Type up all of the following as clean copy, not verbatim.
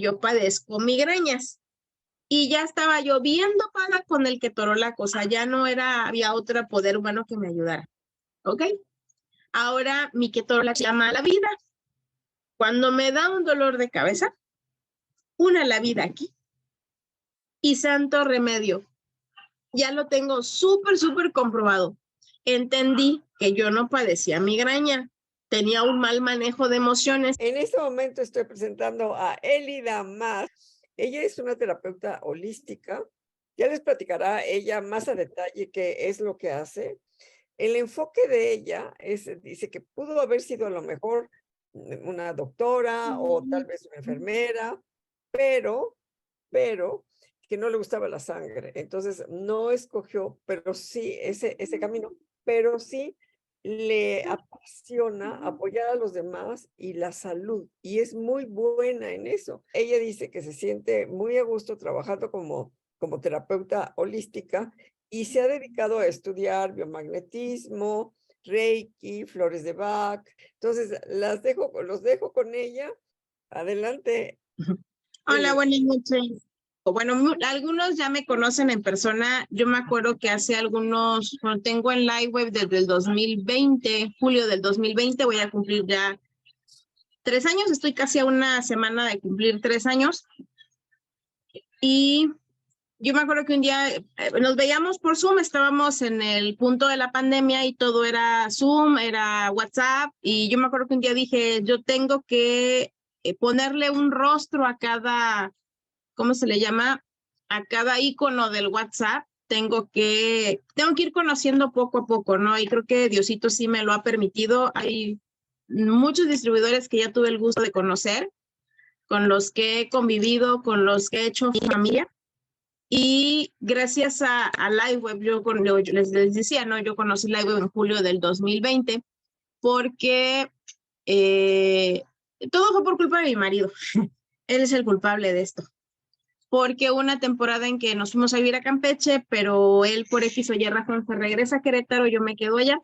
yo padezco migrañas. Y ya estaba yo bien dopada con el ketorolaco, o sea, ya no había otro poder humano que me ayudara, ¿ok? Ahora mi ketorolaco se llama la vida. Cuando me da un dolor de cabeza, una la vida aquí y santo remedio. Ya lo tengo súper comprobado. Entendí que yo no padecía migraña, tenía un mal manejo de emociones. En este momento estoy presentando a Elida Mar. Ella es una terapeuta holística. Ya les platicará ella más a detalle qué es lo que hace. El enfoque de ella dice que pudo haber sido a lo mejor una doctora o tal vez una enfermera, pero que no le gustaba la sangre. Entonces no escogió, pero sí ese camino, pero sí le apasiona apoyar a los demás y la salud, y es muy buena en eso. Ella dice que se siente muy a gusto trabajando como terapeuta holística y se ha dedicado a estudiar biomagnetismo, Reiki, flores de Bach. Entonces, los dejo con ella. Adelante. Hola, buenas noches. Bueno, algunos ya me conocen en persona. Yo me acuerdo que hace algunos, bueno, tengo en Liveweb desde el 2020, julio del 2020, voy a cumplir ya 3 años, estoy casi a una semana de cumplir 3 años. Y yo me acuerdo que un día nos veíamos por Zoom, estábamos en el punto de la pandemia y todo era Zoom, era WhatsApp, y yo me acuerdo que un día dije, yo tengo que ponerle un rostro a cada, ¿cómo se le llama? A cada icono del WhatsApp. Tengo que ir conociendo poco a poco, ¿no? Y creo que Diosito sí me lo ha permitido. Hay muchos distribuidores que ya tuve el gusto de conocer, con los que he convivido, con los que he hecho familia. Y gracias a Liveweb, yo les decía, ¿no? Yo conocí Liveweb en julio del 2020 porque todo fue por culpa de mi marido. Él es el culpable de esto. Porque una temporada en que nos fuimos a vivir a Campeche, pero él por X o Y razón se regresa a Querétaro, yo me quedo allá.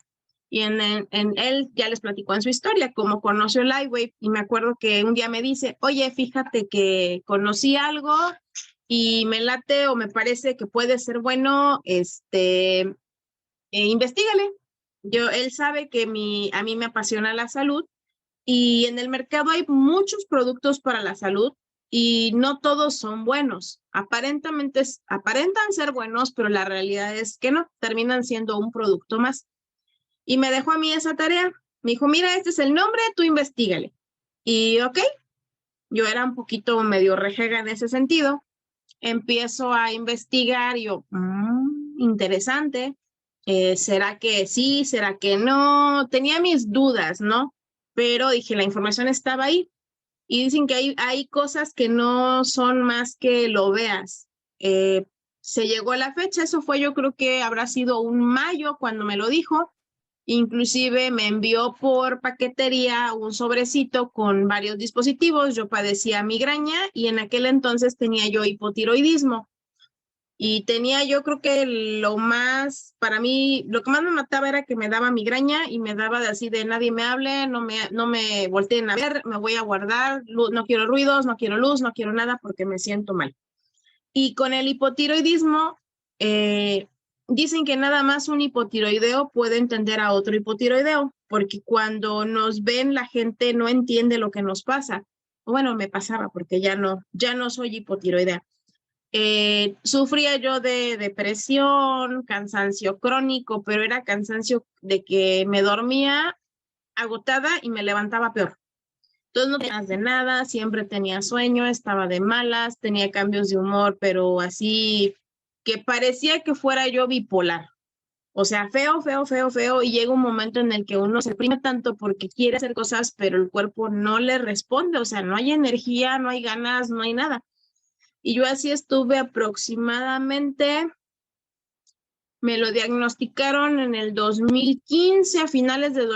Y en él ya les platicó en su historia cómo conoció Liveweb, y me acuerdo que un día me dice, oye, fíjate que conocí algo y me late o me parece que puede ser bueno, investígale. Él sabe que a mí me apasiona la salud, y en el mercado hay muchos productos para la salud y no todos son buenos. Aparentan ser buenos, pero la realidad es que no, terminan siendo un producto más. Y me dejó a mí esa tarea. Me dijo, mira, este es el nombre, tú investígale. Y ok, yo era un poquito medio rejega en ese sentido. Empiezo a investigar y yo, interesante. ¿Será que sí? ¿Será que no? Tenía mis dudas, ¿no? Pero dije, la información estaba ahí. Y dicen que hay cosas que no son más que lo veas. Se llegó a la fecha, eso fue, yo creo que habrá sido un mayo cuando me lo dijo. Inclusive me envió por paquetería un sobrecito con varios dispositivos. Yo padecía migraña y en aquel entonces tenía yo hipotiroidismo. Y tenía, yo creo que para mí, lo que más me mataba era que me daba migraña y me daba así de nadie me hable, no me volteen a ver, me voy a guardar, no quiero ruidos, no quiero luz, no quiero nada porque me siento mal. Y con el hipotiroidismo, dicen que nada más un hipotiroideo puede entender a otro hipotiroideo, porque cuando nos ven la gente no entiende lo que nos pasa. Bueno, me pasaba porque ya no soy hipotiroidea. Sufría yo de depresión, cansancio crónico, pero era cansancio de que me dormía agotada y me levantaba peor. Entonces no tenías de nada, siempre tenía sueño, estaba de malas, tenía cambios de humor, pero así que parecía que fuera yo bipolar. O sea, feo, y llega un momento en el que uno se deprime tanto porque quiere hacer cosas, pero el cuerpo no le responde, o sea, no hay energía, no hay ganas, no hay nada. Y yo así estuve aproximadamente, me lo diagnosticaron en el 2015, a finales de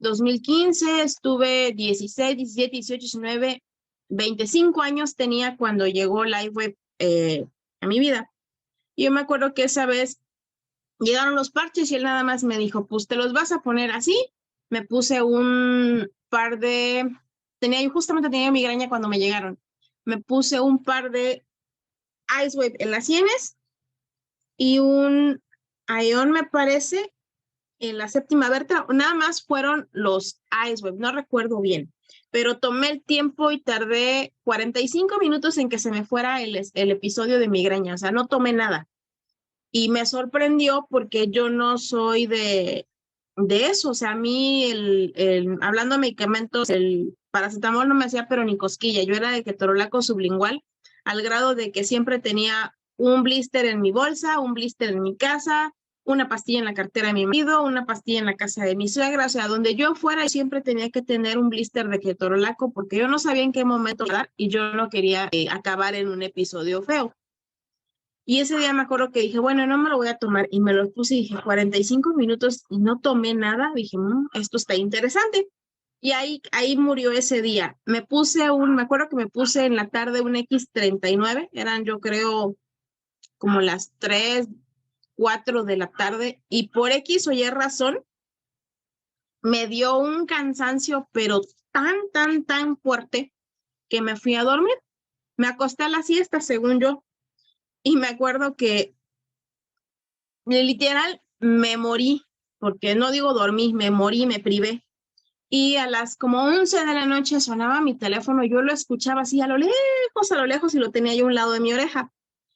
2015, estuve 16, 17, 18, 19, 25 años tenía cuando llegó Liveweb a mi vida. Y yo me acuerdo que esa vez llegaron los parches y él nada más me dijo, pues te los vas a poner así. Me puse un par justamente tenía migraña cuando me llegaron. me puse un par de Ice Wave en las sienes y un Ion, me parece, en la séptima vértebra. Nada más fueron los Ice Wave, no recuerdo bien, pero tomé el tiempo y tardé 45 minutos en que se me fuera el episodio de migraña, o sea, no tomé nada. Y me sorprendió porque yo no soy de eso, o sea, a mí, hablando de medicamentos, el paracetamol no me hacía pero ni cosquilla, yo era de ketorolaco sublingual, al grado de que siempre tenía un blister en mi bolsa, un blister en mi casa, una pastilla en la cartera de mi marido, una pastilla en la casa de mi suegra, o sea, donde yo fuera siempre tenía que tener un blister de ketorolaco porque yo no sabía en qué momento dar y yo no quería acabar en un episodio feo. Y ese día me acuerdo que dije, bueno, no me lo voy a tomar. Y me lo puse y dije, 45 minutos y no tomé nada. Dije, esto está interesante. Y ahí murió ese día. Me acuerdo que me puse en la tarde un X39. Eran, yo creo, como las 3, 4 de la tarde. Y por X o Y razón, me dio un cansancio, pero tan fuerte, que me fui a dormir. Me acosté a la siesta, según yo. Y me acuerdo que literal me morí, porque no digo dormí, me morí, me privé. Y a las como 11 de la noche sonaba mi teléfono, yo lo escuchaba así a lo lejos, y lo tenía yo a un lado de mi oreja.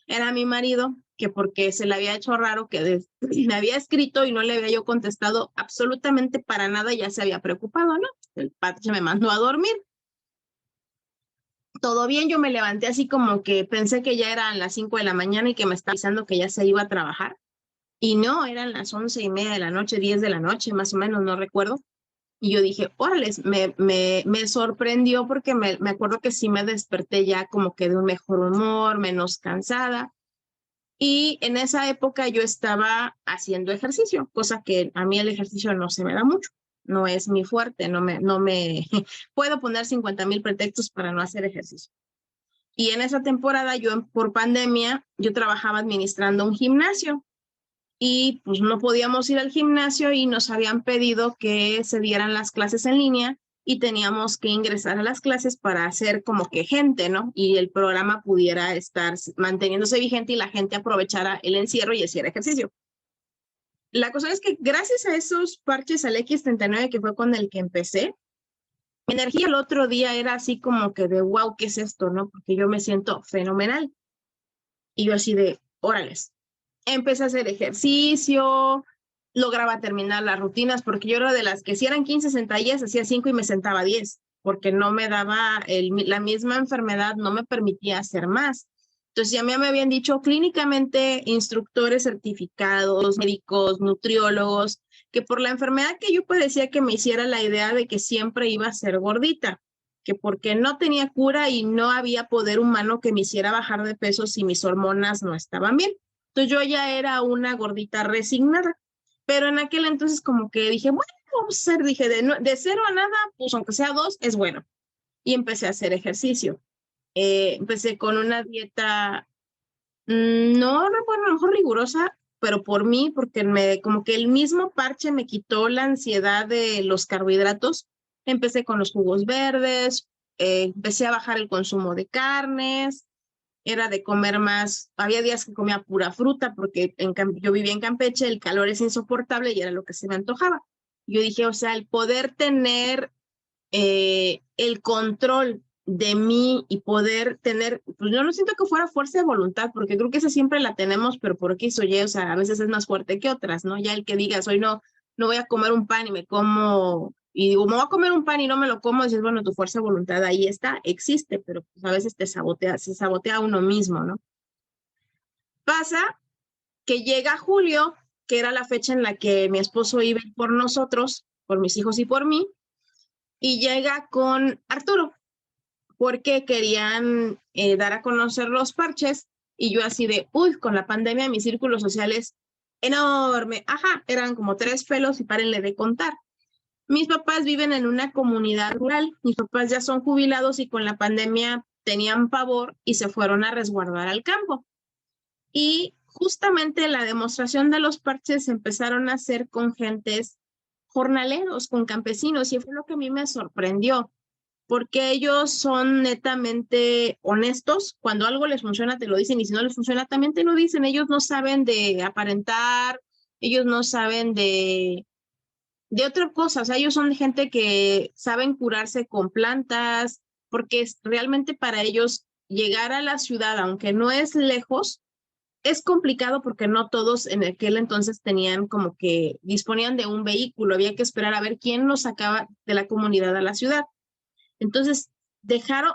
Era mi marido, que porque se le había hecho raro que me había escrito y no le había yo contestado absolutamente para nada, ya se había preocupado, ¿no? El padre me mandó a dormir. Todo bien, yo me levanté así como que pensé que ya eran las 5 de la mañana y que me estaba avisando que ya se iba a trabajar. Y no, eran las 11:30 de la noche, 10 de la noche, más o menos, no recuerdo. Y yo dije, órale, me sorprendió porque me acuerdo que sí me desperté ya como que de un mejor humor, menos cansada. Y en esa época yo estaba haciendo ejercicio, cosa que a mí el ejercicio no se me da mucho, no es mi fuerte, no me puedo poner 50,000 pretextos para no hacer ejercicio. Y en esa temporada yo, por pandemia, yo trabajaba administrando un gimnasio y pues no podíamos ir al gimnasio y nos habían pedido que se dieran las clases en línea y teníamos que ingresar a las clases para hacer como que gente, ¿no? Y el programa pudiera estar manteniéndose vigente y la gente aprovechara el encierro y hiciera ejercicio. La cosa es que gracias a esos parches al X39, que fue con el que empecé, mi energía el otro día era así como que de wow, ¿qué es esto, no? Porque yo me siento fenomenal. Y yo así de, órales. Empecé a hacer ejercicio, lograba terminar las rutinas, porque yo era de las que si eran 15 sentadillas, hacía 5 y me sentaba 10, porque no me daba, la misma enfermedad no me permitía hacer más. Entonces ya me habían dicho clínicamente instructores certificados, médicos, nutriólogos, que por la enfermedad que yo padecía que me hiciera la idea de que siempre iba a ser gordita, que porque no tenía cura y no había poder humano que me hiciera bajar de peso si mis hormonas no estaban bien. Entonces yo ya era una gordita resignada, pero en aquel entonces como que dije, bueno, vamos a hacer, dije, de 0 a nada, pues aunque sea 2, es bueno. Y empecé a hacer ejercicio. Empecé con una dieta, no recuerdo, a lo mejor rigurosa, pero por mí, porque como que el mismo parche me quitó la ansiedad de los carbohidratos. Empecé con los jugos verdes, empecé a bajar el consumo de carnes, era de comer más, había días que comía pura fruta porque yo vivía en Campeche, el calor es insoportable y era lo que se me antojaba. Yo dije, o sea, el poder tener el control de mí y poder tener, pues yo no siento que fuera fuerza de voluntad, porque creo que esa siempre la tenemos, pero por X o Y, o sea, a veces es más fuerte que otras, ¿no? Ya el que digas, hoy no voy a comer un pan y me como, y digo, me voy a comer un pan y no me lo como, dices, bueno, tu fuerza de voluntad ahí está, existe, pero pues a veces se sabotea uno mismo, ¿no? Pasa que llega julio, que era la fecha en la que mi esposo iba por nosotros, por mis hijos y por mí, y llega con Arturo, porque querían dar a conocer los parches, y yo así de, uy, con la pandemia mi círculo social es enorme, ajá, eran como 3 pelos y párenle de contar. Mis papás viven en una comunidad rural, mis papás ya son jubilados y con la pandemia tenían pavor y se fueron a resguardar al campo. Y justamente la demostración de los parches empezaron a hacer con gentes jornaleros, con campesinos, y fue lo que a mí me sorprendió. porque ellos son netamente honestos. Cuando algo les funciona, te lo dicen, y si no les funciona, también te lo dicen. Ellos no saben de aparentar, ellos no saben de otra cosa. O sea, ellos son gente que saben curarse con plantas, porque realmente para ellos llegar a la ciudad, aunque no es lejos, es complicado porque no todos en aquel entonces tenían como que disponían de un vehículo, había que esperar a ver quién los sacaba de la comunidad a la ciudad. Entonces,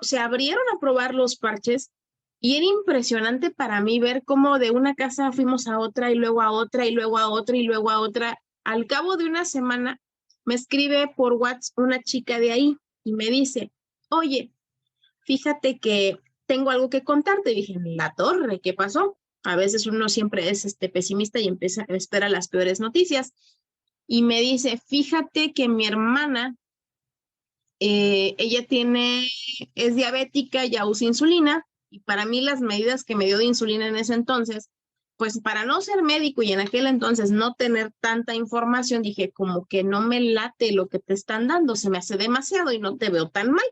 se abrieron a probar los parches y era impresionante para mí ver cómo de una casa fuimos a otra y luego a otra y luego a otra y luego a otra. Al cabo de una semana me escribe por WhatsApp una chica de ahí y me dice, oye, fíjate que tengo algo que contarte. Y dije, la torre, ¿qué pasó? A veces uno siempre es pesimista y espera las peores noticias. Y me dice, fíjate que mi hermana, ella es diabética, ya usa insulina, y para mí las medidas que me dio de insulina en ese entonces, pues para no ser médico y en aquel entonces no tener tanta información, dije, como que no me late lo que te están dando, se me hace demasiado y no te veo tan mal.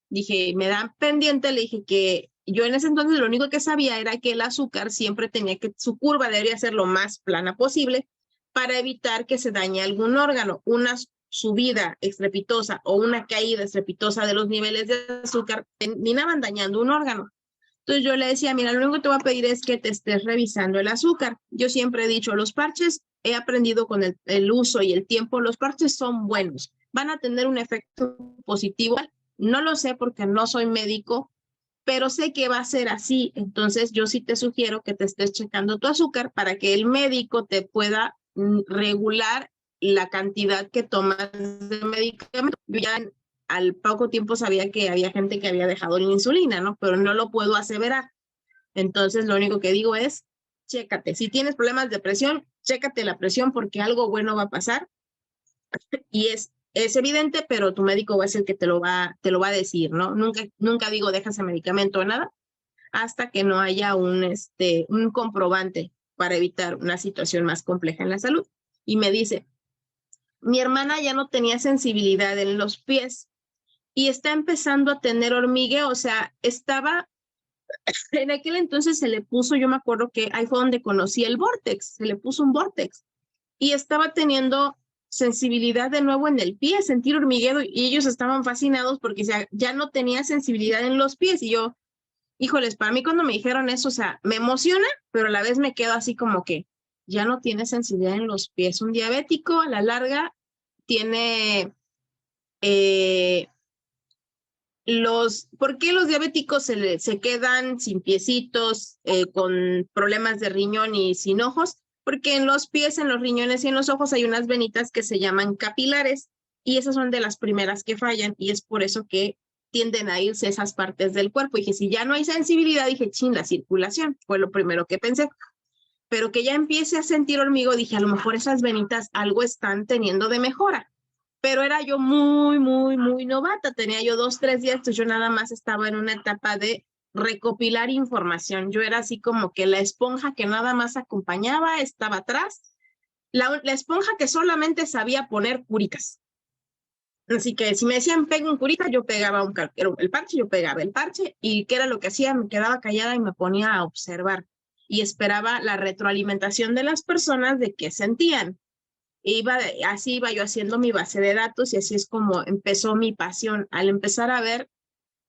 Dije, me dan pendiente, le dije que yo en ese entonces lo único que sabía era que el azúcar siempre su curva debería ser lo más plana posible para evitar que se dañe algún órgano. Una subida estrepitosa o una caída estrepitosa de los niveles de azúcar terminaban dañando un órgano. Entonces yo le decía, mira, lo único que te voy a pedir es que te estés revisando el azúcar. Yo siempre he dicho, los parches, he aprendido con el uso y el tiempo, los parches son buenos, van a tener un efecto positivo. No lo sé porque no soy médico, pero sé que va a ser así. Entonces yo sí te sugiero que te estés checando tu azúcar para que el médico te pueda regular la cantidad que tomas de medicamento. Yo ya al poco tiempo sabía que había gente que había dejado la insulina, ¿no? Pero no lo puedo aseverar. Entonces lo único que digo es, chécate. Si tienes problemas de presión, chécate la presión porque algo bueno va a pasar y es evidente, pero tu médico va a ser el que te lo va a decir, ¿no? Nunca digo deja ese medicamento o nada hasta que no haya un comprobante para evitar una situación más compleja en la salud. Y me dice, mi hermana ya no tenía sensibilidad en los pies y está empezando a tener hormigueo, o sea, en aquel entonces se le puso, yo me acuerdo que ahí fue donde conocí el Vortex, se le puso un Vortex y estaba teniendo sensibilidad de nuevo en el pie, sentir hormigueo, y ellos estaban fascinados porque ya no tenía sensibilidad en los pies. Y yo, híjoles, para mí cuando me dijeron eso, o sea, me emociona, pero a la vez me quedo así como que ya no tiene sensibilidad en los pies. Un diabético a la larga tiene ¿por qué los diabéticos se quedan sin piecitos, con problemas de riñón y sin ojos? Porque en los pies, en los riñones y en los ojos hay unas venitas que se llaman capilares y esas son de las primeras que fallan y es por eso que tienden a irse esas partes del cuerpo. Y dije, si ya no hay sensibilidad, dije, chin, la circulación, fue lo primero que pensé. Pero que ya empiece a sentir hormigueo, dije, a lo mejor esas venitas algo están teniendo de mejora. Pero era yo muy, muy, muy novata, tenía yo 2, 3 días, entonces yo nada más estaba en una etapa de recopilar información. Yo era así como que la esponja que nada más acompañaba, estaba atrás, la esponja que solamente sabía poner curitas. Así que si me decían pega un curita, yo pegaba el parche, yo pegaba el parche, y ¿qué era lo que hacía? Me quedaba callada y me ponía a observar y esperaba la retroalimentación de las personas de qué sentían. Así iba yo haciendo mi base de datos y así es como empezó mi pasión al empezar a ver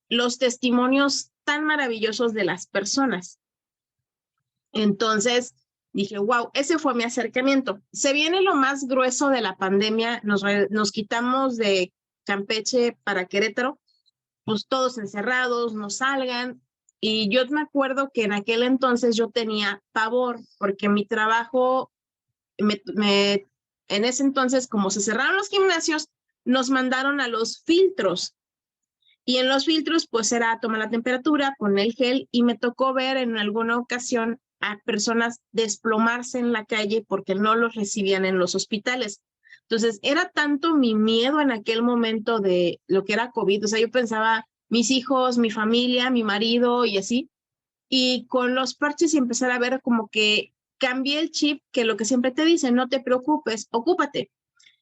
los testimonios tan maravillosos de las personas. Entonces dije, wow, ese fue mi acercamiento. Se viene lo más grueso de la pandemia, nos quitamos de Campeche para Querétaro, pues todos encerrados, no salgan. Y yo me acuerdo que en aquel entonces yo tenía pavor porque mi trabajo en ese entonces, como se cerraron los gimnasios, nos mandaron a los filtros. Y en los filtros, pues era tomar la temperatura, poner el gel, y me tocó ver en alguna ocasión a personas desplomarse en la calle porque no los recibían en los hospitales. Entonces, era tanto mi miedo en aquel momento de lo que era COVID. O sea, yo pensaba, mis hijos, mi familia, mi marido y así. Y con los parches y empezar a ver como que cambié el chip, que lo que siempre te dicen, no te preocupes, ocúpate.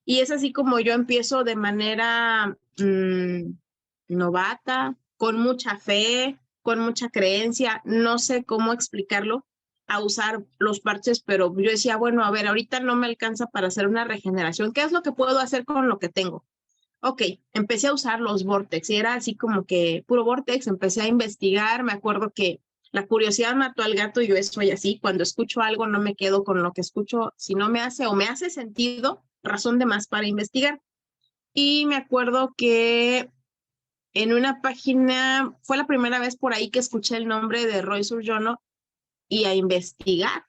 Y es así como yo empiezo de manera novata, con mucha fe, con mucha creencia, no sé cómo explicarlo, a usar los parches, pero yo decía, bueno, a ver, ahorita no me alcanza para hacer una regeneración, ¿qué es lo que puedo hacer con lo que tengo? Ok, empecé a usar los Vortex y era así como que puro Vortex, empecé a investigar, me acuerdo que la curiosidad mató al gato y yo soy así, cuando escucho algo no me quedo con lo que escucho, si no me hace o me hace sentido, razón de más para investigar. Y me acuerdo que en una página, fue la primera vez por ahí que escuché el nombre de Roy Suryono y a investigar.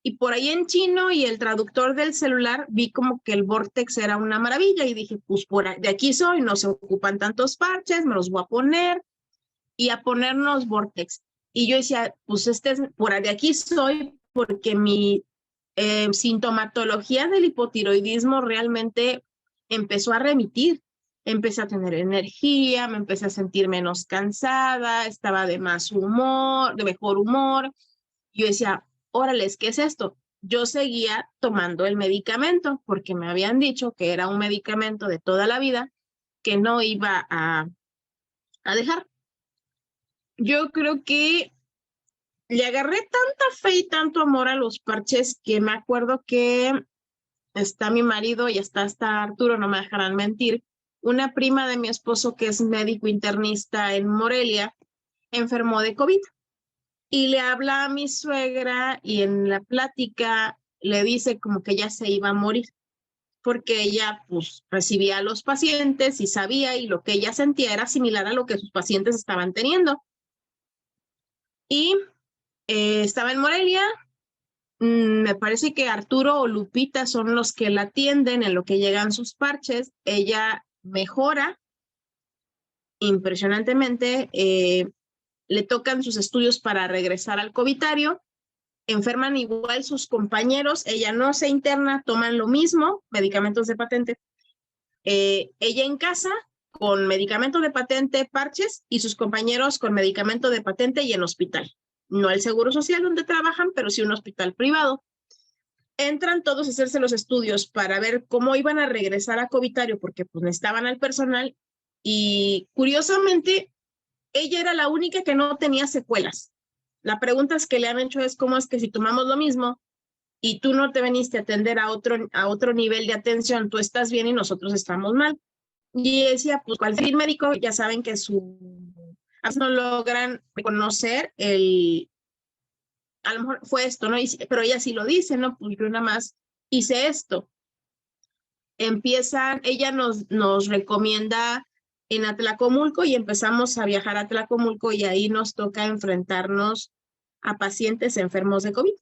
Y por ahí en chino y el traductor del celular vi como que el Vortex era una maravilla y dije, pues de aquí soy, no se ocupan tantos parches, me los voy a poner y a ponernos Vortex. Y yo decía, pues por de aquí soy porque mi sintomatología del hipotiroidismo realmente empezó a remitir. Empecé a tener energía, me empecé a sentir menos cansada, estaba de más humor, de mejor humor. Yo decía, órale, ¿qué es esto? Yo seguía tomando el medicamento porque me habían dicho que era un medicamento de toda la vida que no iba a dejar. Yo creo que le agarré tanta fe y tanto amor a los parches que me acuerdo que está mi marido y está Arturo, no me dejarán mentir, una prima de mi esposo que es médico internista en Morelia, enfermó de COVID. Y le habla a mi suegra y en la plática le dice como que ya se iba a morir, porque ella pues recibía a los pacientes y sabía y lo que ella sentía era similar a lo que sus pacientes estaban teniendo. Y estaba en Morelia, me parece que Arturo o Lupita son los que la atienden en lo que llegan sus parches, ella mejora impresionantemente, le tocan sus estudios para regresar al covitario, enferman igual sus compañeros, ella no se interna, toman lo mismo, medicamentos de patente, ella en casa con medicamento de patente, parches, y sus compañeros con medicamento de patente y en hospital. No el seguro social donde trabajan, pero sí un hospital privado. Entran todos a hacerse los estudios para ver cómo iban a regresar a covitario, porque pues necesitaban al personal, y curiosamente, ella era la única que no tenía secuelas. La pregunta que le han hecho es cómo es que si tomamos lo mismo y tú no te veniste a atender a otro nivel de atención, tú estás bien y nosotros estamos mal. Y decía, pues cualquier médico, ya saben que no logran reconocer a lo mejor fue esto, ¿no? Pero ella sí lo dice, ¿no? Pues yo nada más hice esto. Ella nos recomienda en Atlacomulco y empezamos a viajar a Atlacomulco y ahí nos toca enfrentarnos a pacientes enfermos de COVID.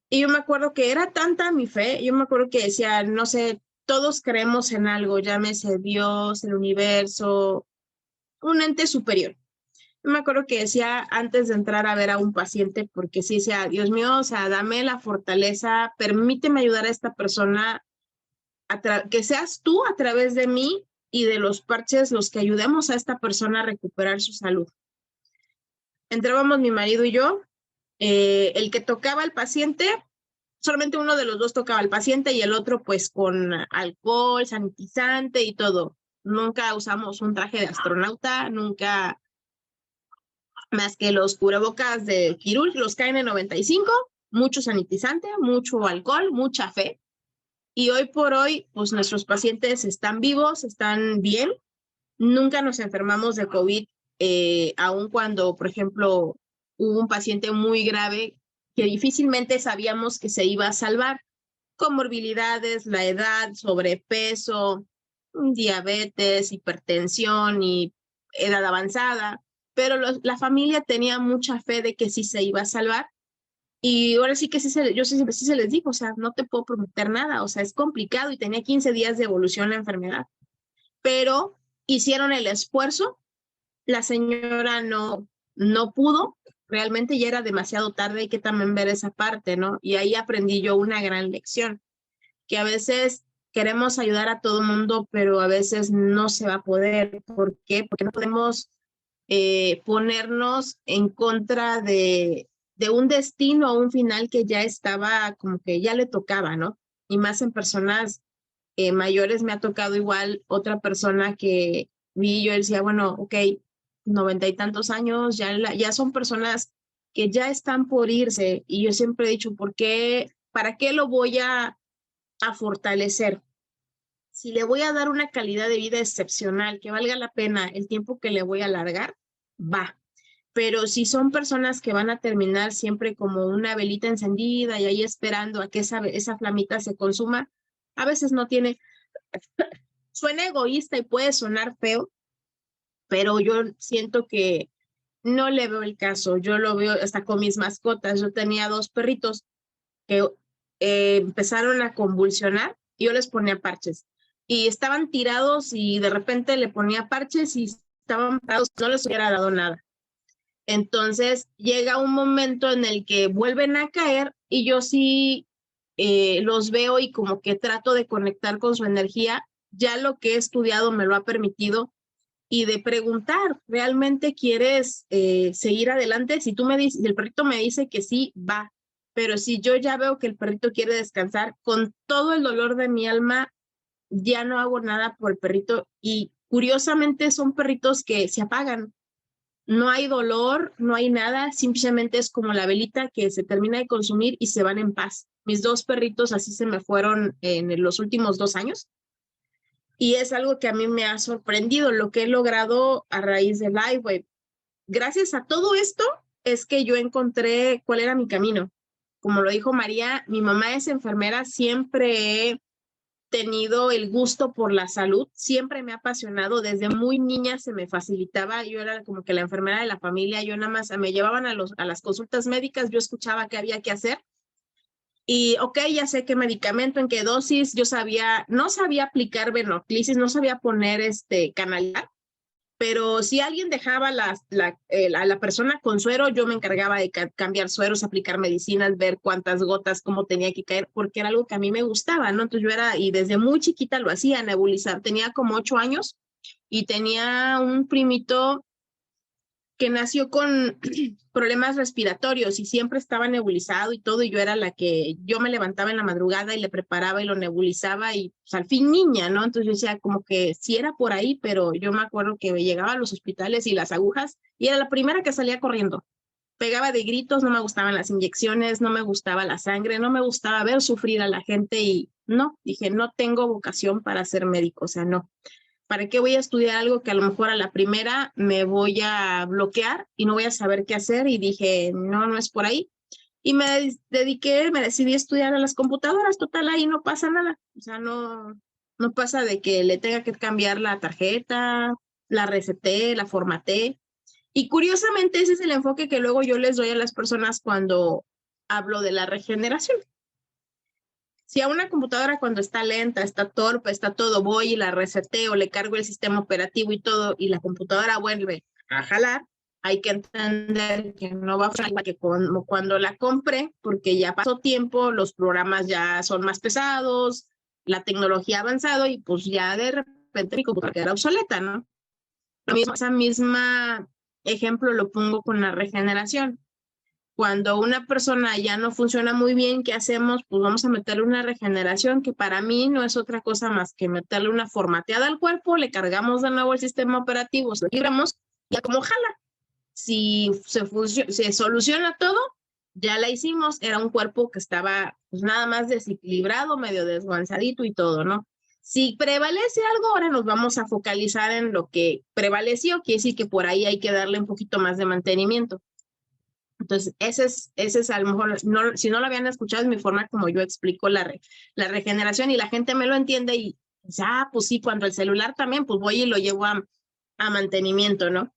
Y yo me acuerdo que era tanta mi fe, yo me acuerdo que decía, no sé, todos creemos en algo, llámese Dios, el universo, un ente superior. Yo me acuerdo que decía antes de entrar a ver a un paciente, porque sí decía, Dios mío, o sea, dame la fortaleza, permíteme ayudar a esta persona, que seas tú a través de mí y de los parches los que ayudemos a esta persona a recuperar su salud. Entrábamos mi marido y yo, el que tocaba al paciente, solamente uno de los dos tocaba al paciente y el otro pues con alcohol, sanitizante y todo. Nunca usamos un traje de astronauta, nunca más que los cubrebocas de quirúrgico, los KN95, mucho sanitizante, mucho alcohol, mucha fe. Y hoy por hoy, pues nuestros pacientes están vivos, están bien. Nunca nos enfermamos de COVID, aun cuando, por ejemplo, hubo un paciente muy grave que difícilmente sabíamos que se iba a salvar. Comorbilidades, la edad, sobrepeso, diabetes, hipertensión y edad avanzada. Pero la familia tenía mucha fe de que sí se iba a salvar. Y ahora sí que yo sí se les digo, o sea, no te puedo prometer nada, o sea, es complicado y tenía 15 días de evolución la enfermedad. Pero hicieron el esfuerzo, la señora no pudo, realmente ya era demasiado tarde, hay que también ver esa parte, ¿no? Y ahí aprendí yo una gran lección, que a veces queremos ayudar a todo el mundo, pero a veces no se va a poder. ¿Por qué? Porque no podemos ponernos en contra de un destino o un final que ya estaba, como que ya le tocaba, ¿no? Y más en personas mayores me ha tocado igual otra persona que Y yo decía, bueno, ok, 90 y tantos años, ya son personas que ya están por irse. Y yo siempre he dicho, ¿para qué lo voy a fortalecer? Si le voy a dar una calidad de vida excepcional, que valga la pena el tiempo que le voy a alargar, va. Pero si son personas que van a terminar siempre como una velita encendida y ahí esperando a que esa flamita se consuma, a veces no tiene, suena egoísta y puede sonar feo, pero yo siento que no le veo el caso. Yo lo veo hasta con mis mascotas. Yo tenía 2 perritos que empezaron a convulsionar y yo les ponía parches. Y estaban tirados y de repente le ponía parches y estaban parados, no les hubiera dado nada. Entonces llega un momento en el que vuelven a caer y yo sí los veo y como que trato de conectar con su energía. Ya lo que he estudiado me lo ha permitido y de preguntar, ¿realmente quieres seguir adelante? Si tú me dices, el perrito me dice que sí, va. Pero si yo ya veo que el perrito quiere descansar, con todo el dolor de mi alma, ya no hago nada por el perrito. Y curiosamente son perritos que se apagan. No hay dolor, no hay nada, simplemente es como la velita que se termina de consumir y se van en paz. Mis 2 perritos así se me fueron en los últimos 2 años y es algo que a mí me ha sorprendido, lo que he logrado a raíz de Livewave. Gracias a todo esto es que yo encontré cuál era mi camino. Como lo dijo María, mi mamá es enfermera, siempre he tenido el gusto por la salud, siempre me ha apasionado, desde muy niña se me facilitaba, yo era como que la enfermera de la familia, yo nada más me llevaban a las consultas médicas, yo escuchaba qué había que hacer y ok, ya sé qué medicamento, en qué dosis, no sabía aplicar venoclisis, no sabía poner canalizar, pero si alguien dejaba a la persona con suero, yo me encargaba de cambiar sueros, aplicar medicinas, ver cuántas gotas, cómo tenía que caer, porque era algo que a mí me gustaba, ¿no? Entonces y desde muy chiquita lo hacía, nebulizar. Tenía como 8 años y tenía un primito que nació con problemas respiratorios y siempre estaba nebulizado y todo, y yo era la que yo me levantaba en la madrugada y le preparaba y lo nebulizaba y pues, al fin niña, ¿no? Entonces yo decía como que sí era por ahí, pero yo me acuerdo que llegaba a los hospitales y las agujas y era la primera que salía corriendo. Pegaba de gritos, no me gustaban las inyecciones, no me gustaba la sangre, no me gustaba ver sufrir a la gente y no, dije, no tengo vocación para ser médico, o sea, no. ¿Para qué voy a estudiar algo que a lo mejor a la primera me voy a bloquear y no voy a saber qué hacer? Y dije, no, no es por ahí. Y me decidí a estudiar a las computadoras, total, ahí no pasa nada. O sea, no pasa de que le tenga que cambiar la tarjeta, la reseté, la formaté. Y curiosamente ese es el enfoque que luego yo les doy a las personas cuando hablo de la regeneración. Si a una computadora cuando está lenta, está torpe, está todo, voy y la reseteo, le cargo el sistema operativo y todo, y la computadora vuelve a jalar, hay que entender que no va a funcionar que como cuando la compré, porque ya pasó tiempo, los programas ya son más pesados, la tecnología ha avanzado y pues ya de repente mi computadora queda obsoleta, ¿no? Lo mismo, esa misma ejemplo lo pongo con la regeneración. Cuando una persona ya no funciona muy bien, ¿qué hacemos? Pues vamos a meterle una regeneración que para mí no es otra cosa más que meterle una formateada al cuerpo, le cargamos de nuevo el sistema operativo, se libramos y a como jala. Si se soluciona todo, ya la hicimos, era un cuerpo que estaba pues nada más desequilibrado, medio desguanzadito y todo, ¿no? Si prevalece algo, ahora nos vamos a focalizar en lo que prevaleció, quiere decir que por ahí hay que darle un poquito más de mantenimiento. Entonces, ese es a lo mejor, no, si no lo habían escuchado, es mi forma como yo explico la regeneración y la gente me lo entiende y dice, pues sí, cuando el celular también, pues voy y lo llevo a mantenimiento, ¿no?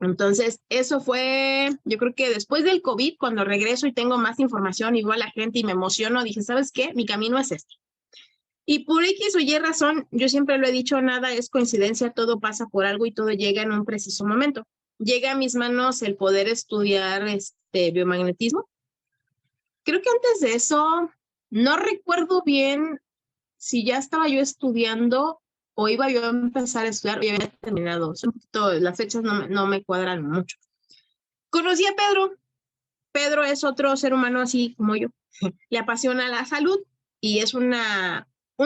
Entonces, eso fue, yo creo que después del COVID, cuando regreso y tengo más información y veo a la gente y me emociono, dije, ¿sabes qué? Mi camino es este. Y por X o Y razón, yo siempre lo he dicho, nada es coincidencia, todo pasa por algo y todo llega en un preciso momento. Llega a mis manos el poder estudiar biomagnetismo. Creo que antes de eso, no recuerdo bien si ya estaba yo estudiando o iba yo a empezar a estudiar o ya había terminado. Un poquito, las fechas no me cuadran mucho. Conocí a Pedro. Pedro es otro ser humano así como yo. Le apasiona la salud y es un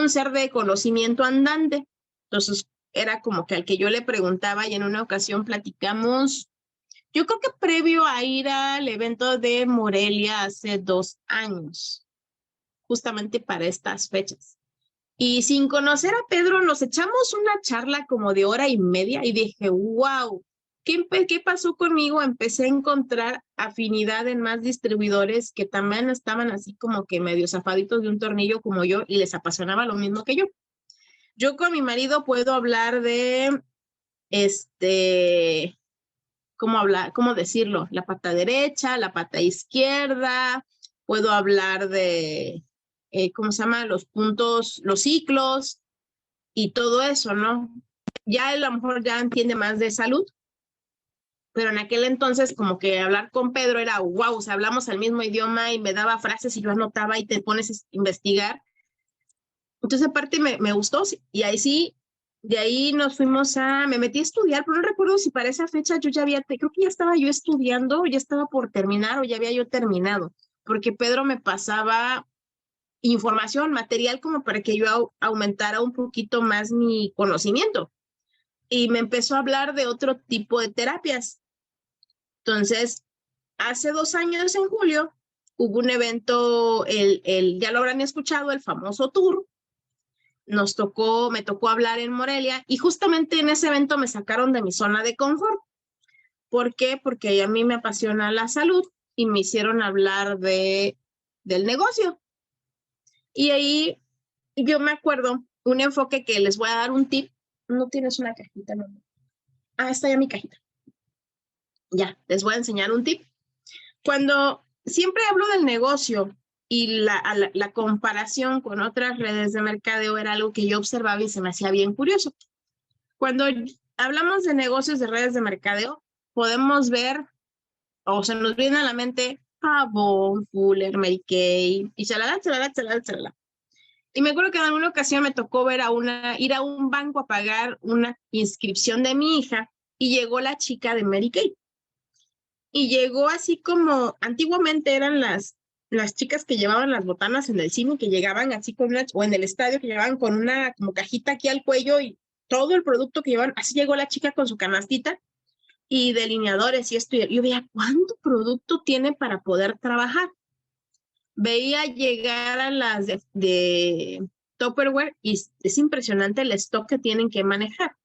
ser de conocimiento andante. Entonces, era como que al que yo le preguntaba y en una ocasión platicamos, yo creo que previo a ir al evento de Morelia hace 2 años, justamente para estas fechas. Y sin conocer a Pedro, nos echamos una charla como de 1 hora y media y dije, wow, ¿qué pasó conmigo? Empecé a encontrar afinidad en más distribuidores que también estaban así como que medio zafaditos de un tornillo como yo y les apasionaba lo mismo que yo. Yo con mi marido puedo hablar de, ¿cómo decirlo? La pata derecha, la pata izquierda, puedo hablar de, ¿cómo se llama? Los puntos, los ciclos y todo eso, ¿no? Ya él a lo mejor ya entiende más de salud, pero en aquel entonces como que hablar con Pedro era wow, o sea, hablamos el mismo idioma y me daba frases y yo anotaba y te pones a investigar. Entonces aparte me gustó y ahí sí, de ahí nos fuimos me metí a estudiar, pero no recuerdo si para esa fecha yo ya creo que ya estaba yo estudiando, ya estaba por terminar o ya había yo terminado, porque Pedro me pasaba información, material como para que yo aumentara un poquito más mi conocimiento. Y me empezó a hablar de otro tipo de terapias. Entonces, hace 2 años, en julio, hubo un evento, ya lo habrán escuchado, el famoso tour. Me tocó hablar en Morelia y justamente en ese evento me sacaron de mi zona de confort. ¿Por qué? Porque a mí me apasiona la salud y me hicieron hablar del negocio. Y ahí yo me acuerdo un enfoque que les voy a dar un tip. No tienes una cajita, no. Está ya mi cajita. Ya, les voy a enseñar un tip. Cuando siempre hablo del negocio y la comparación con otras redes de mercadeo era algo que yo observaba y se me hacía bien curioso. Cuando hablamos de negocios de redes de mercadeo, podemos ver o se nos viene a la mente Avon, Fuller, Mary Kay y chalala. Y me acuerdo que en alguna ocasión me tocó ir a un banco a pagar una inscripción de mi hija y llegó la chica de Mary Kay. Y llegó así como antiguamente eran las chicas que llevaban las botanas en el cine, que llegaban así o en el estadio, que llevaban con una como cajita aquí al cuello y todo el producto que llevaban. Así llegó la chica con su canastita y delineadores y esto. Y yo veía cuánto producto tiene para poder trabajar. Veía llegar a las de Tupperware y es impresionante el stock que tienen que manejar.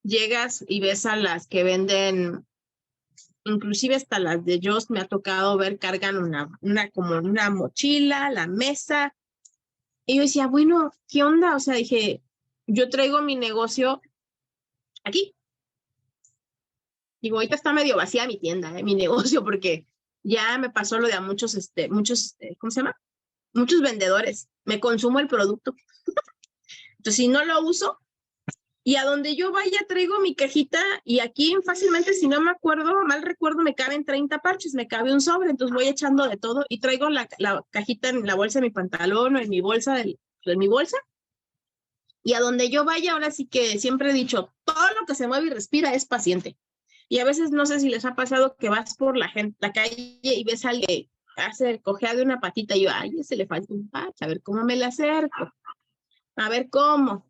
Llegas y ves a las que venden, inclusive hasta las de Just me ha tocado ver, cargan como una mochila, la mesa. Y yo decía, bueno, ¿qué onda? O sea, dije, yo traigo mi negocio aquí. Digo, ahorita está medio vacía mi tienda, mi negocio, porque ya me pasó lo de a muchos, ¿cómo se llama? Muchos vendedores. Me consumo el producto. Entonces, si no lo uso, y a donde yo vaya traigo mi cajita y aquí fácilmente, si no me acuerdo, mal recuerdo, me caben 30 parches, me cabe un sobre, entonces voy echando de todo y traigo la cajita en la bolsa de mi pantalón o en mi bolsa, en mi bolsa. Y a donde yo vaya, ahora sí que siempre he dicho, todo lo que se mueve y respira es paciente. Y a veces no sé si les ha pasado que vas por la calle y ves a alguien que cojea de una patita y yo, ay, ese le falta un parche, a ver cómo me le acerco, a ver cómo.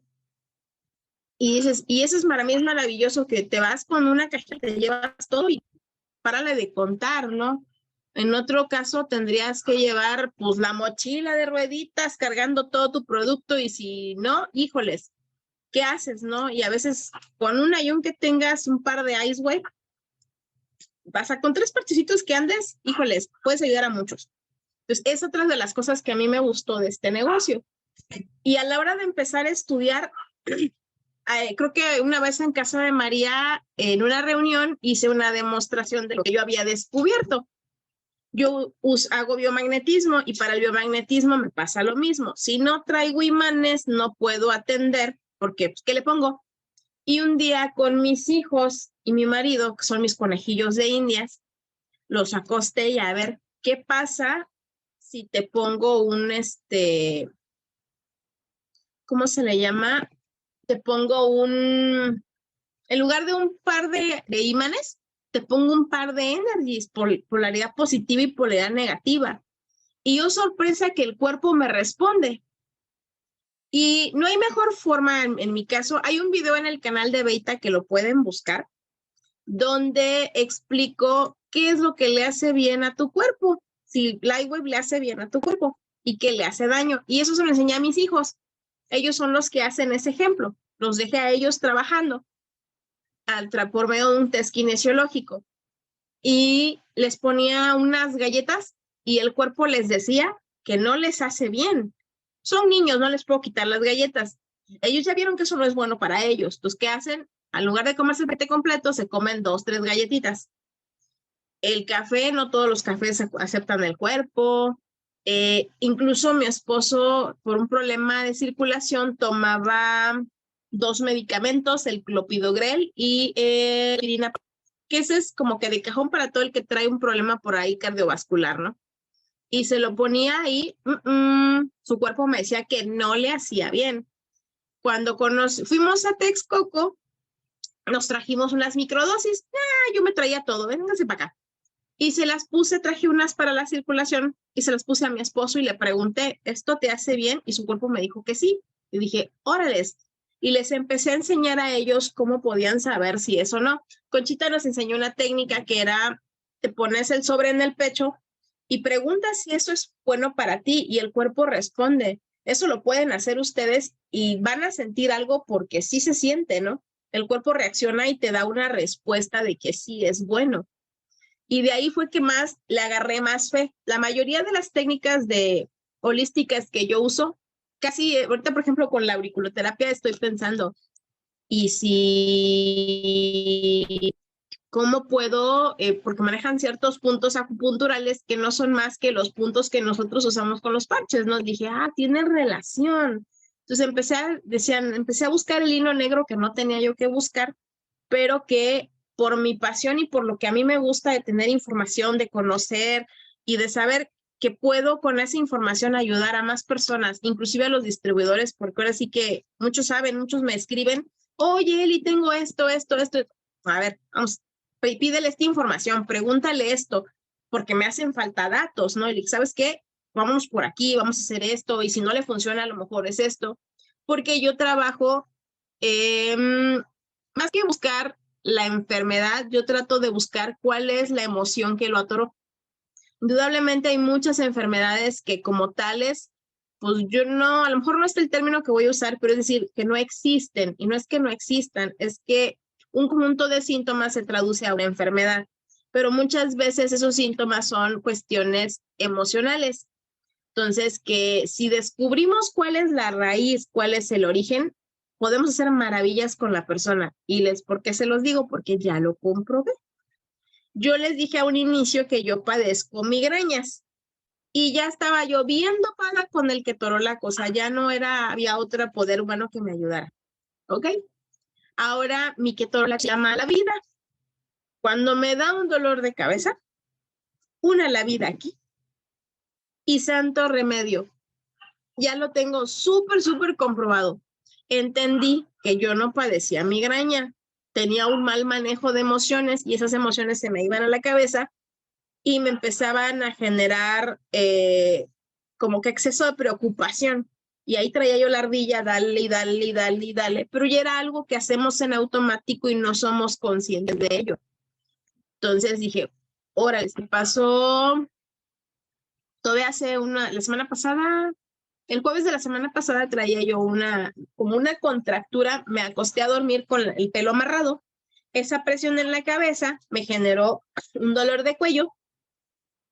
Y dices, y eso para mí es maravilloso, que te vas con una cajita, te llevas todo y párale de contar, ¿no? En otro caso tendrías que llevar pues la mochila de rueditas cargando todo tu producto y si no, híjoles, ¿qué haces, no? Y a veces con y aunque tengas un par de Iceway, con 3 parchecitos que andes, híjoles, puedes ayudar a muchos. Entonces, es otra de las cosas que a mí me gustó de este negocio. Y a la hora de empezar a estudiar, creo que una vez en casa de María, en una reunión, hice una demostración de lo que yo había descubierto. Yo hago biomagnetismo y para el biomagnetismo me pasa lo mismo. Si no traigo imanes, no puedo atender porque, pues, ¿qué le pongo? Y un día con mis hijos y mi marido, que son mis conejillos de indias, los acosté y a ver, ¿qué pasa si te pongo ¿cómo se le llama? Te pongo en lugar de un par de imanes, te pongo un par de energies, polaridad positiva y polaridad negativa. Y yo sorpresa que el cuerpo me responde. Y no hay mejor forma, en mi caso, hay un video en el canal de Beita que lo pueden buscar, donde explico qué es lo que le hace bien a tu cuerpo, si Lightwave le hace bien a tu cuerpo y qué le hace daño. Y eso se lo enseñé a mis hijos. Ellos son los que hacen ese ejemplo. Los dejé a ellos trabajando por medio de un test kinesiológico. Y les ponía unas galletas y el cuerpo les decía que no les hace bien. Son niños, no les puedo quitar las galletas. Ellos ya vieron que eso no es bueno para ellos. Entonces, ¿qué hacen? En lugar de comerse el paquete completo, se comen 2, 3 galletitas. El café, no todos los cafés aceptan el cuerpo. Incluso mi esposo, por un problema de circulación, tomaba 2 medicamentos, el clopidogrel y aspirina, que ese es como que de cajón para todo el que trae un problema por ahí cardiovascular, ¿no? Y se lo ponía ahí, su cuerpo me decía que no le hacía bien. Cuando fuimos a Texcoco, nos trajimos unas microdosis. Yo me traía todo, vénganse para acá. Y se las puse, traje unas para la circulación y se las puse a mi esposo y le pregunté, ¿esto te hace bien? Y su cuerpo me dijo que sí. Y dije, órales. Y les empecé a enseñar a ellos cómo podían saber si eso o no. Conchita nos enseñó una técnica que era, te pones el sobre en el pecho y preguntas si eso es bueno para ti y el cuerpo responde. Eso lo pueden hacer ustedes y van a sentir algo porque sí se siente, ¿no? El cuerpo reacciona y te da una respuesta de que sí es bueno. Y de ahí fue que más le agarré más fe. La mayoría de las técnicas holísticas que yo uso, casi ahorita, por ejemplo, con la auriculoterapia estoy pensando, y si, ¿cómo puedo? Porque manejan ciertos puntos acupunturales que no son más que los puntos que nosotros usamos con los parches, ¿no? Dije, tienen relación. Entonces empecé a buscar el hilo negro que no tenía yo que buscar, pero que por mi pasión y por lo que a mí me gusta de tener información, de conocer y de saber que puedo con esa información ayudar a más personas, inclusive a los distribuidores, porque ahora sí que muchos saben, muchos me escriben, oye, Eli, tengo esto. A ver, vamos, pídele esta información, pregúntale esto, porque me hacen falta datos, ¿no? Y ¿sabes qué? Vamos por aquí, vamos a hacer esto, y si no le funciona, a lo mejor es esto, porque yo trabajo, más que buscar la enfermedad, yo trato de buscar cuál es la emoción que lo atoró. Indudablemente hay muchas enfermedades que como tales, pues yo no, a lo mejor no es el término que voy a usar, pero es decir, que no existen. Y no es que no existan, es que un conjunto de síntomas se traduce a una enfermedad. Pero muchas veces esos síntomas son cuestiones emocionales. Entonces, que si descubrimos cuál es la raíz, cuál es el origen, podemos hacer maravillas con la persona. ¿Por qué se los digo? Porque ya lo comprobé. Yo les dije a un inicio que yo padezco migrañas y ya estaba yo bien dopada con el ketorolaco, o sea, ya no había otro poder humano que me ayudara. ¿Ok? Ahora mi ketorolaco se llama la vida. Cuando me da un dolor de cabeza, la vida aquí y santo remedio. Ya lo tengo súper comprobado. Entendí que yo no padecía migraña, tenía un mal manejo de emociones y esas emociones se me iban a la cabeza y me empezaban a generar como que exceso de preocupación. Y ahí traía yo la ardilla, dale, pero ya era algo que hacemos en automático y no somos conscientes de ello. Entonces dije, órale, se pasó, todavía la semana pasada, el jueves de la semana pasada traía yo como una contractura, me acosté a dormir con el pelo amarrado, esa presión en la cabeza me generó un dolor de cuello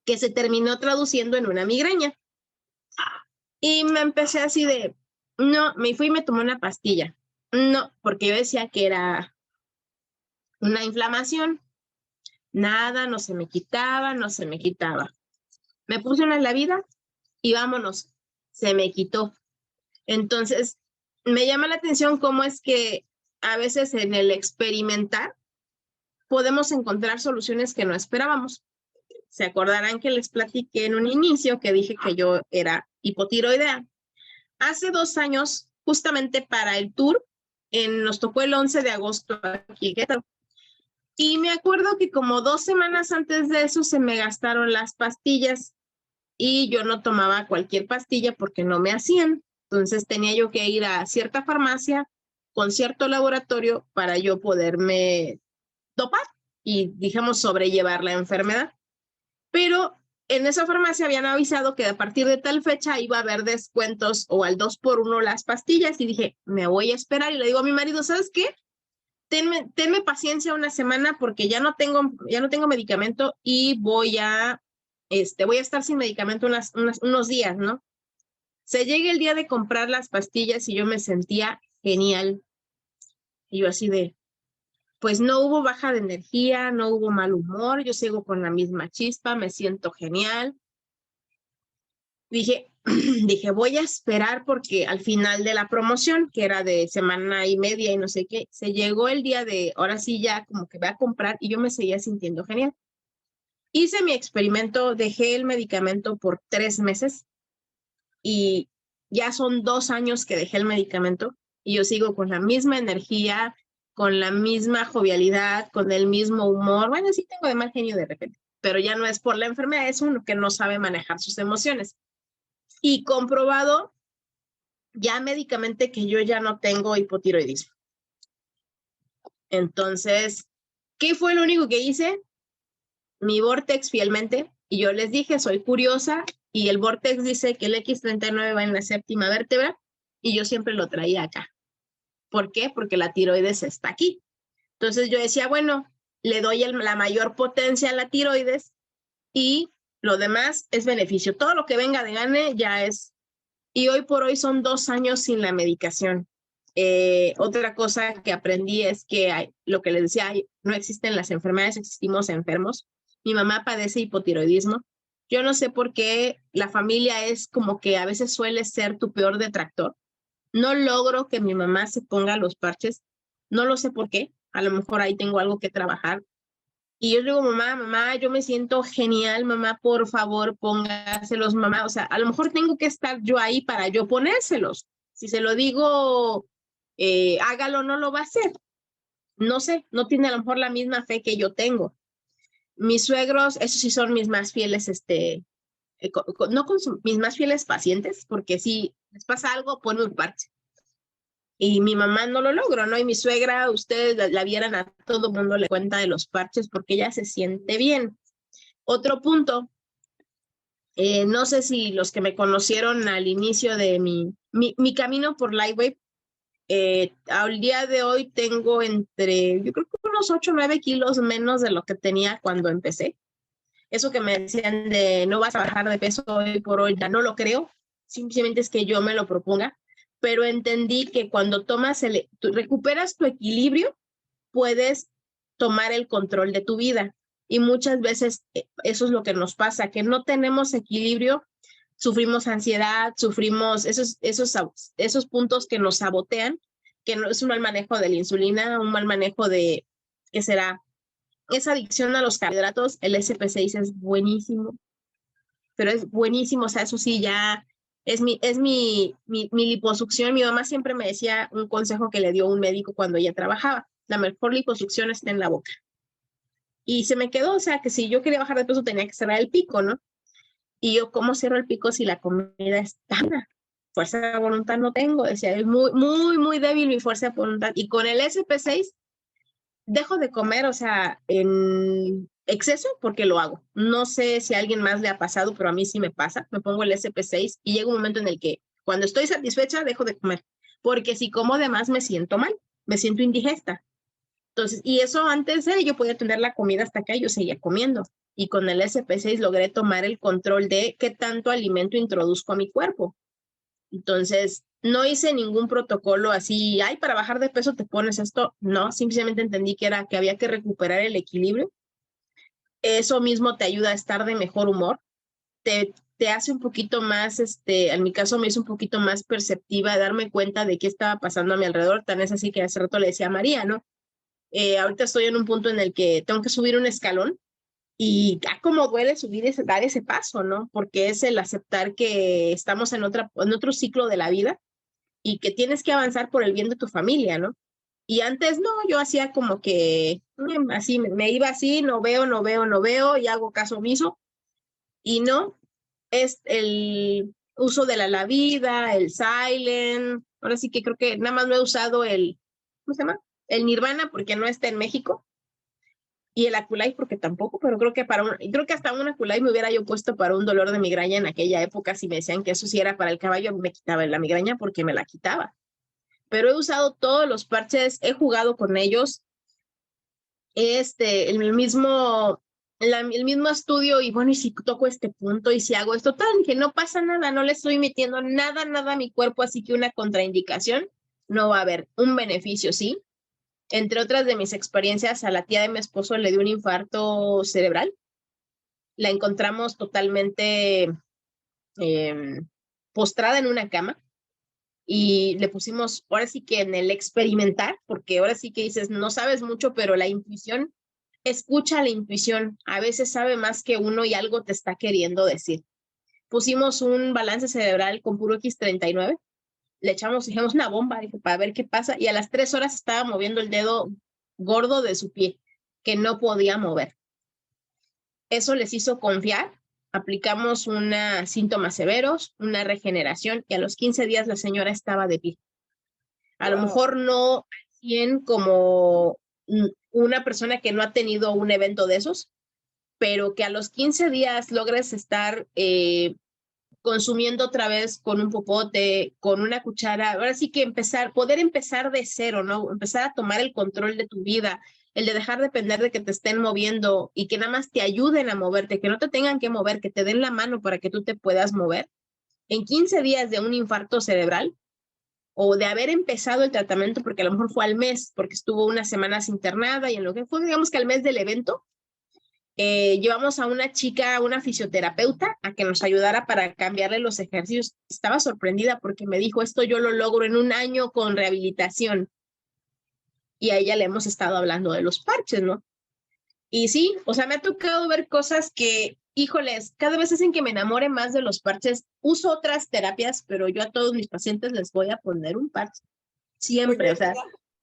que se terminó traduciendo en una migraña. Y me empecé así no, me fui y me tomé una pastilla. No, porque yo decía que era una inflamación. Nada, no se me quitaba. Me puse una en la vida y vámonos, se me quitó. Entonces, me llama la atención cómo es que a veces en el experimentar podemos encontrar soluciones que no esperábamos. Se acordarán que les platiqué en un inicio que dije que yo era hipotiroidea. Hace 2 años, justamente para el tour, nos tocó el 11 de agosto aquí en Querétaro. Y me acuerdo que como 2 semanas antes de eso se me gastaron las pastillas y yo no tomaba cualquier pastilla porque no me hacían. Entonces tenía yo que ir a cierta farmacia con cierto laboratorio para yo poderme dopar y, digamos, sobrellevar la enfermedad. Pero en esa farmacia habían avisado que a partir de tal fecha iba a haber descuentos o al 2x1 las pastillas, y dije, me voy a esperar. Y le digo a mi marido, ¿sabes qué? Tenme paciencia una semana porque ya no tengo medicamento y voy a estar sin medicamento unos días, ¿no? Se llega el día de comprar las pastillas y yo me sentía genial. Y yo así de, pues no hubo baja de energía, no hubo mal humor, yo sigo con la misma chispa, me siento genial. Dije, voy a esperar porque al final de la promoción, que era de semana y media y no sé qué, se llegó el día de, ahora sí ya como que voy a comprar, y yo me seguía sintiendo genial. Hice mi experimento, dejé el medicamento por 3 meses y ya son 2 años que dejé el medicamento y yo sigo con la misma energía, con la misma jovialidad, con el mismo humor. Bueno, sí tengo de mal genio de repente, pero ya no es por la enfermedad, es uno que no sabe manejar sus emociones. Y comprobado ya médicamente que yo ya no tengo hipotiroidismo. Entonces, ¿qué fue lo único que hice? Mi Vortex fielmente, y yo les dije, soy curiosa, y el Vortex dice que el X39 va en la 7ª vértebra, y yo siempre lo traía acá. ¿Por qué? Porque la tiroides está aquí. Entonces yo decía, bueno, le doy la mayor potencia a la tiroides y lo demás es beneficio. Todo lo que venga de gane ya es. Y hoy por hoy son 2 años sin la medicación. Otra cosa que aprendí es que lo que les decía, no existen las enfermedades, existimos enfermos. Mi mamá padece hipotiroidismo. Yo no sé por qué la familia es como que a veces suele ser tu peor detractor. No logro que mi mamá se ponga los parches. No lo sé por qué. A lo mejor ahí tengo algo que trabajar. Y yo le digo, mamá, yo me siento genial, mamá, por favor, póngaselos, mamá. O sea, a lo mejor tengo que estar yo ahí para yo ponérselos. Si se lo digo, hágalo, no lo va a hacer. No sé, no tiene a lo mejor la misma fe que yo tengo. Mis suegros, esos sí son mis más fieles, no mis más fieles pacientes, porque si les pasa algo, ponen un parche. Y mi mamá no lo logró, ¿no? Y mi suegra, ustedes la vieran, a todo mundo le cuenta de los parches porque ella se siente bien. Otro punto, no sé si los que me conocieron al inicio de mi camino por Lightwave, al día de hoy tengo yo creo que unos 8 o 9 kilos menos de lo que tenía cuando empecé. Eso que me decían de no vas a bajar de peso hoy por hoy, ya no lo creo, simplemente es que yo me lo proponga, pero entendí que cuando recuperas tu equilibrio, puedes tomar el control de tu vida. Y muchas veces eso es lo que nos pasa, que no tenemos equilibrio, sufrimos ansiedad, sufrimos esos puntos que nos sabotean, que no es un mal manejo de la insulina, un mal manejo de, ¿qué será? Esa adicción a los carbohidratos. El SP6 es buenísimo, pero es buenísimo, o sea, eso sí, ya es mi liposucción. Mi mamá siempre me decía un consejo que le dio un médico cuando ella trabajaba: la mejor liposucción está en la boca. Y se me quedó, o sea, que si yo quería bajar de peso tenía que cerrar el pico, ¿no? Y yo, ¿cómo cierro el pico si la comida es tana? Fuerza de voluntad no tengo, decía, es muy, muy, muy débil mi fuerza de voluntad. Y con el SP6 dejo de comer, o sea, en exceso, porque lo hago. No sé si a alguien más le ha pasado, pero a mí sí me pasa. Me pongo el SP6 y llega un momento en el que cuando estoy satisfecha dejo de comer, porque si como de más me siento mal, me siento indigesta. Entonces, y eso antes yo podía tener la comida hasta acá y yo seguía comiendo. Y con el SP6 logré tomar el control de qué tanto alimento introduzco a mi cuerpo. Entonces, no hice ningún protocolo así, ay, para bajar de peso te pones esto. No, simplemente entendí que había que recuperar el equilibrio. Eso mismo te ayuda a estar de mejor humor. Te hace un poquito más, en mi caso me hizo un poquito más perceptiva, darme cuenta de qué estaba pasando a mi alrededor. Tan es así que hace rato le decía a María, ¿no? Ahorita estoy en un punto en el que tengo que subir un escalón y como duele dar ese paso, ¿no? Porque es el aceptar que estamos en otro ciclo de la vida y que tienes que avanzar por el bien de tu familia, ¿no? Y antes no, yo hacía como que así, me iba así, no veo y hago caso omiso. Y no, uso de la vida, el Silent. Ahora sí que creo que nada más no he usado ¿cómo se llama? El Nirvana porque no está en México. Y el Aculay porque tampoco, pero creo que creo que hasta un Aculay me hubiera yo puesto para un dolor de migraña en aquella época si me decían que eso sí era para el caballo, me quitaba la migraña porque me la quitaba. Pero he usado todos los parches, he jugado con ellos, el mismo estudio y bueno, y si toco este punto y si hago esto, tal, que no pasa nada, no le estoy metiendo nada a mi cuerpo, así que una contraindicación no va a haber, un beneficio, sí. Entre otras de mis experiencias, a la tía de mi esposo le dio un infarto cerebral. La encontramos totalmente postrada en una cama y le pusimos, ahora sí que en el experimentar, porque ahora sí que dices, no sabes mucho, pero la intuición, escucha la intuición, a veces sabe más que uno y algo te está queriendo decir. Pusimos un balance cerebral con puro X39, le dijimos una bomba, dije, para ver qué pasa, y a las 3 horas estaba moviendo el dedo gordo de su pie, que no podía mover. Eso les hizo confiar, aplicamos síntomas severos, una regeneración, y a los 15 días la señora estaba de pie. A lo mejor no 100 como una persona que no ha tenido un evento de esos, pero que a los 15 días logres estar consumiendo otra vez con un popote, con una cuchara, ahora sí que poder empezar de cero, ¿no? Empezar a tomar el control de tu vida, el de dejar de depender de que te estén moviendo y que nada más te ayuden a moverte, que no te tengan que mover, que te den la mano para que tú te puedas mover. En 15 días de un infarto cerebral o de haber empezado el tratamiento, porque a lo mejor fue al mes, porque estuvo unas semanas internada y en lo que fue, digamos que al mes del evento, llevamos a una chica, una fisioterapeuta, a que nos ayudara para cambiarle los ejercicios. Estaba sorprendida porque me dijo, esto yo lo logro en un año con rehabilitación. Y a ella le hemos estado hablando de los parches, ¿no? Y sí, o sea, me ha tocado ver cosas que, híjoles, cada vez hacen que me enamore más de los parches. Uso otras terapias, pero yo a todos mis pacientes les voy a poner un parche. Siempre, Oye, o sea.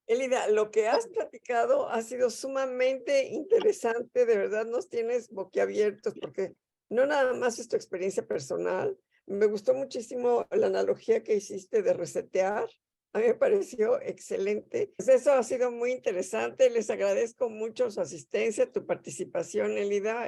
Elida, lo que has platicado ha sido sumamente interesante, de verdad nos tienes boquiabiertos porque no nada más es tu experiencia personal, me gustó muchísimo la analogía que hiciste de resetear, a mí me pareció excelente. Pues eso ha sido muy interesante, les agradezco mucho su asistencia, tu participación, Elida.